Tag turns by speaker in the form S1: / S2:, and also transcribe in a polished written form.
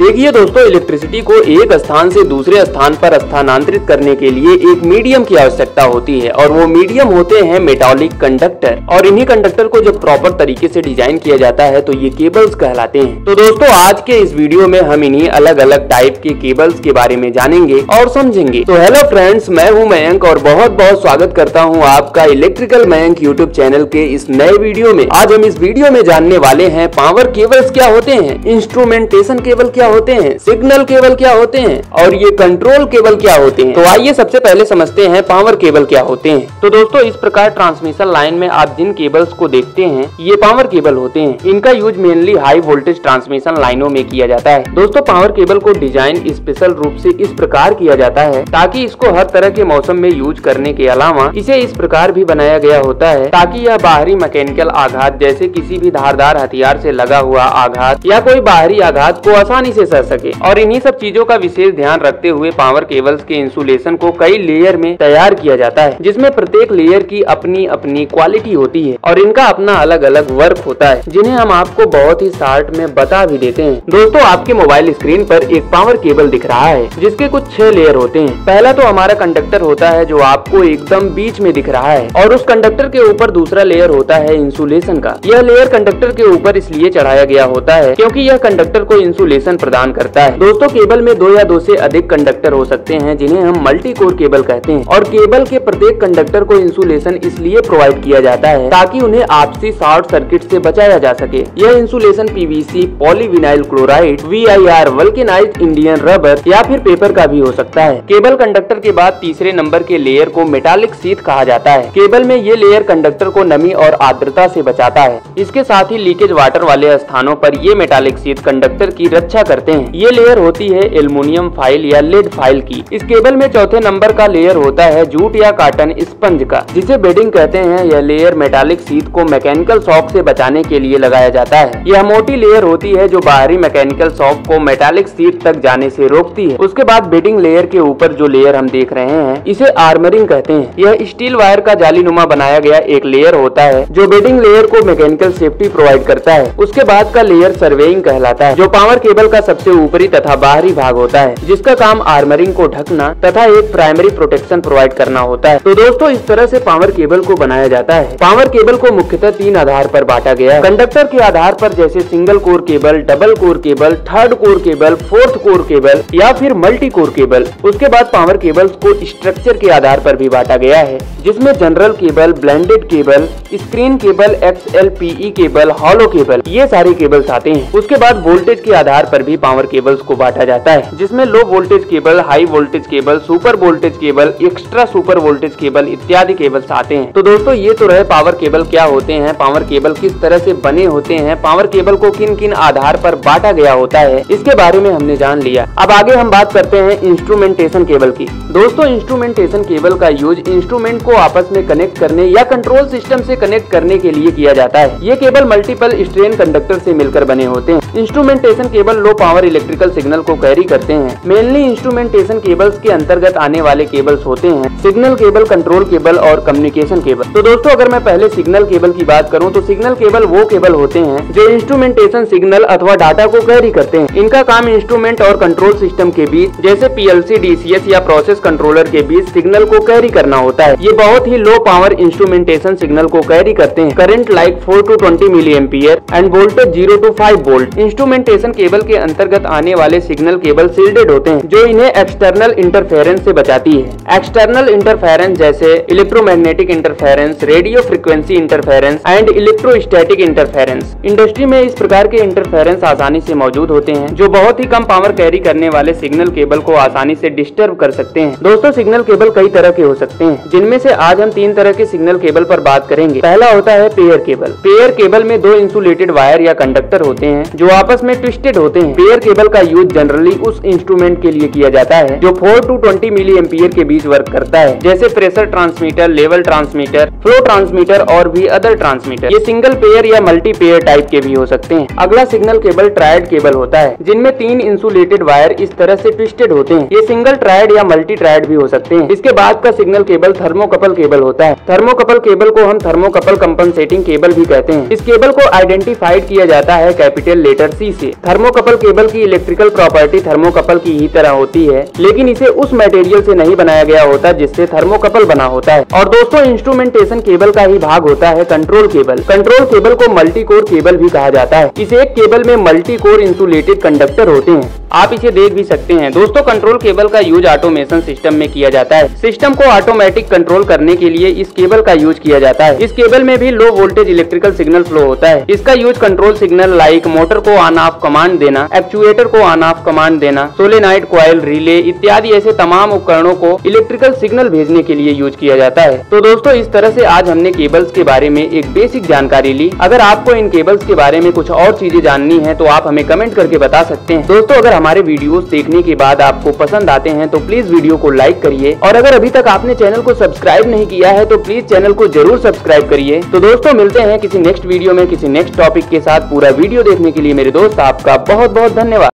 S1: देखिए दोस्तों, इलेक्ट्रिसिटी को एक स्थान से दूसरे स्थान पर स्थानांतरित करने के लिए एक मीडियम की आवश्यकता होती है और वो मीडियम होते हैं मेटालिक कंडक्टर। और इन्हीं कंडक्टर को जब प्रॉपर तरीके से डिजाइन किया जाता है तो ये केबल्स कहलाते हैं। तो दोस्तों, आज के इस वीडियो में हम इन्हीं अलग अलग टाइप के केबल्स के बारे में जानेंगे और समझेंगे। तो हेलो फ्रेंड्स, मैं हूं मयंक और बहुत बहुत स्वागत करता हूं आपका इलेक्ट्रिकल मयंक यूट्यूब चैनल के इस नए वीडियो में। आज हम इस वीडियो में जानने वाले हैं पावर केबल्स क्या होते हैं, इंस्ट्रूमेंटेशन केबल क्या होते हैं, सिग्नल केबल क्या होते हैं और ये कंट्रोल केबल क्या होते हैं। तो आइए सबसे पहले समझते हैं पावर केबल क्या होते हैं। तो दोस्तों, इस प्रकार ट्रांसमिशन लाइन में आप जिन केबल्स को देखते हैं ये पावर केबल होते हैं। इनका use mainly high voltage transmission लाइनों में किया जाता है। दोस्तों, पावर केबल को डिजाइन स्पेशल रूप से इस प्रकार किया जाता है ताकि इसको हर तरह के मौसम में यूज करने के अलावा इसे इस प्रकार भी बनाया गया होता है ताकि यह बाहरी मैकेनिकल आघात जैसे किसी भी धारदार हथियार से लगा हुआ आघात या कोई बाहरी आघात को आसानी से सह सके। और इन्हीं सब चीजों का विशेष ध्यान रखते हुए पावर केबल्स के इंसुलेशन को कई लेयर में तैयार किया जाता है, जिसमें प्रत्येक लेयर की अपनी अपनी क्वालिटी होती है और इनका अपना अलग अलग वर्क होता है, जिन्हें हम आपको बहुत ही शॉर्ट में बता भी देते हैं। दोस्तों, आपके मोबाइल स्क्रीन पर एक पावर केबल दिख रहा है जिसके कुछ 6 लेयर होते हैं। पहला तो हमारा कंडक्टर होता है जो आपको एकदम बीच में दिख रहा है और उस कंडक्टर के ऊपर दूसरा लेयर होता है इंसुलेशन का। यह लेयर कंडक्टर के ऊपर इसलिए चढ़ाया गया होता है क्योंकि यह कंडक्टर को इंसुलेशन प्रदान करता है। दोस्तों, केबल में 2 या 2 से अधिक कंडक्टर हो सकते हैं जिन्हें हम मल्टी कोर केबल कहते हैं और केबल के प्रत्येक कंडक्टर को इंसुलेशन इसलिए प्रोवाइड किया जाता है ताकि उन्हें आपसी शॉर्ट सर्किट से बचाया जा सके। यह insulation PVC, polyvinyl chloride, VIR, vulcanized Indian rubber या फिर पेपर का भी हो सकता है। केबल कंडक्टर के बाद तीसरे नंबर के लेयर को मेटालिक शीथ कहा जाता है। केबल में ये लेयर कंडक्टर को नमी और आर्द्रता से बचाता है। इसके साथ ही लीकेज वाटर वाले स्थानों पर ये मेटालिक शीथ कंडक्टर की रक्षा करते हैं। ये लेयर होती है एल्युमिनियम फाइल या लेड फाइल की। इस केबल में चौथे नंबर का लेयर होता है जूट या कॉटन स्पंज का, जिसे बेडिंग कहते हैं। यह लेयर मेटालिक शीथ को मैकेनिकल शॉक से बचाने के लिए लगाया जाता है। यह मोटी लेयर होती है जो बाहरी मैकेनिकल शॉक को मेटालिक शीथ तक जाने से रोकती है। उसके बाद बेडिंग लेयर के ऊपर जो लेयर हम देख रहे हैं इसे आर्मरिंग कहते हैं। यह स्टील वायर का जालीनुमा बनाया गया एक लेयर होता है जो बेडिंग लेयर को मैकेनिकल सेफ्टी प्रोवाइड करता है। उसके बाद का लेयर सर्वेइंग कहलाता है, जो पावर केबल का सबसे ऊपरी तथा बाहरी भाग होता है, जिसका काम आर्मरिंग को ढकना तथा एक प्राइमरी प्रोटेक्शन प्रोवाइड करना होता है। तो दोस्तों, इस तरह से पावर केबल को बनाया जाता है। पावर केबल को मुख्यतः 3 आधार पर बांटा गया है। कंडक्टर के आधार पर जैसे single core cable, double core cable, third core cable, fourth core cable या फिर मल्टी कोर केबल। उसके बाद पावर केबल्स को स्ट्रक्चर के आधार पर भी बांटा गया है, जिसमें general cable, blended cable, screen cable, XLPE cable, hollow cable, ये सारे केबल्स आते हैं। उसके बाद वोल्टेज के आधार पर भी पावर केबल्स को बांटा जाता है, जिसमें low voltage cable, high voltage cable, super voltage cable, extra super voltage cable इत्यादि केबल्स आते हैं। तो दोस्तों, ये तो रहे पावर केबल क्या होते हैं, पावर केबल किस तरह से बने होते हैं, पावर केबल को किन किन आधार पर बांटा गया होता है, इसके बारे में हमने जान लिया। अब आगे हम बात करते हैं इंस्ट्रूमेंटेशन केबल की। दोस्तों, इंस्ट्रूमेंटेशन केबल का यूज इंस्ट्रूमेंट को आपस में कनेक्ट करने या कंट्रोल सिस्टम से कनेक्ट करने के लिए किया जाता है। ये केबल मल्टीपल स्ट्रेन कंडक्टर से मिलकर बने होते हैं। Instrumentation cable low power electrical signal को कैरी करते हैं। मेनली इंस्ट्रूमेंटेशन केबल्स के अंतर्गत आने वाले केबल्स होते हैं सिग्नल केबल, कंट्रोल केबल और कम्युनिकेशन केबल। तो दोस्तों, अगर मैं पहले सिग्नल केबल की बात करूं तो सिग्नल केबल वो केबल होते हैं जो इंस्ट्रूमेंटेशन सिग्नल अथवा डाटा को कैरी करते हैं। इनका काम इंस्ट्रूमेंट और कंट्रोल सिस्टम के बीच जैसे PLC, DCS या प्रोसेस कंट्रोलर के बीच सिग्नल को कैरी करना होता है। ये बहुत ही लो पावर इंस्ट्रूमेंटेशन सिग्नल को कैरी करते हैं। Current like 4 to 20 milliampere and voltage 0 to 5 volt. Instrumentation cable के अंतर्गत आने वाले सिग्नल केबल शील्डेड होते हैं, जो इन्हें एक्सटर्नल इंटरफेरेंस से बचाती है। एक्सटर्नल इंटरफेरेंस जैसे electromagnetic interference, radio frequency interference and electrostatic interference. Industry में इस प्रकार के इंटरफेरेंस आसानी से मौजूद होते हैं जो बहुत ही कम पावर कैरी करने वाले सिग्नल केबल को आसानी से डिस्टर्ब कर सकते हैं। दोस्तों, सिग्नल केबल कई तरह के हो सकते हैं, जिनमें से आज हम 3 तरह के सिग्नल केबल पर बात करेंगे। पहला होता है पेयर केबल। पेयर केबल में 2 इंसुलेटेड वायर या कंडक्टर होते हैं जो आपस में ट्विस्टेड होते हैं। पेयर केबल का यूज जनरली उस इंस्ट्रूमेंट के लिए किया जाता है जो 4 to 20 मिली एम्पियर के बीच वर्क करता है, जैसे pressure transmitter, level transmitter, flow transmitter और भी अदर ट्रांसमीटर। ये सिंगल पेयर या मल्टी पेयर टाइप के भी हो सकते हैं। अगला सिग्नल केबल ट्रायड केबल होता है, जिनमें 3 इंसुलेटेड वायर इस तरह से ट्विस्टेड होते हैं। ये सिंगल ट्रायड या मल्टी ट्रायड भी हो सकते हैं। इसके बाद का सिग्नल केबल थर्मोकपल केबल होता है। थर्मोकपल केबल को हम थर्मोकपल कंपनसेटिंग केबल भी कहते हैं। इस केबल को आइडेंटिफाइड किया जाता है कैपिटल लेटर C से। थर्मोकपल केबल केबल की इलेक्ट्रिकल प्रॉपर्टी थर्मोकपल की ही तरह होती है, लेकिन इसे उस मटेरियल से नहीं बनाया गया होता जिससे थर्मोकपल बना होता है। और दोस्तों, इंस्ट्रूमेंटेशन केबल का ही भाग होता है कंट्रोल केबल। कंट्रोल केबल को मल्टी कोर केबल भी कहा जाता है। इस एक केबल में मल्टी कोर इंसुलेटेड कंडक्टर होते हैं, आप इसे देख भी सकते हैं। दोस्तों, कंट्रोल केबल का यूज ऑटोमेशन सिस्टम में किया जाता है। सिस्टम को ऑटोमेटिक कंट्रोल करने के लिए इस केबल का यूज किया जाता है। इस केबल में भी low voltage electrical signal flow होता है। इसका use control signal like motor को ऑन ऑफ कमांड देना, एक्चुएटर को ऑन ऑफ कमांड देना, सोलेनॉइड कॉइल, रिले इत्यादि ऐसे तमाम उपकरणों को इलेक्ट्रिकल सिग्नल भेजने के लिए यूज किया जाता है। तो दोस्तों, इस तरह से आज हमने केबल्स के बारे में एक बेसिक जानकारी ली। अगर आपको इन केबल्स के बारे में कुछ और चीजें जाननी है तो आप हमें कमेंट करके बता सकते हैं। दोस्तों, अगर हमारे वीडियोस देखने के बाद आपको पसंद आते हैं तो प्लीज वीडियो को लाइक करिए, और अगर अभी तक आपने चैनल को सब्सक्राइब नहीं किया है तो प्लीज चैनल को जरूर सब्सक्राइब करिए। तो दोस्तों, मिलते हैं किसी नेक्स्ट वीडियो में किसी नेक्स्ट टॉपिक के साथ। पूरा वीडियो देखने के लिए मेरे दोस्त आपका बहुत बहुत धन्यवाद।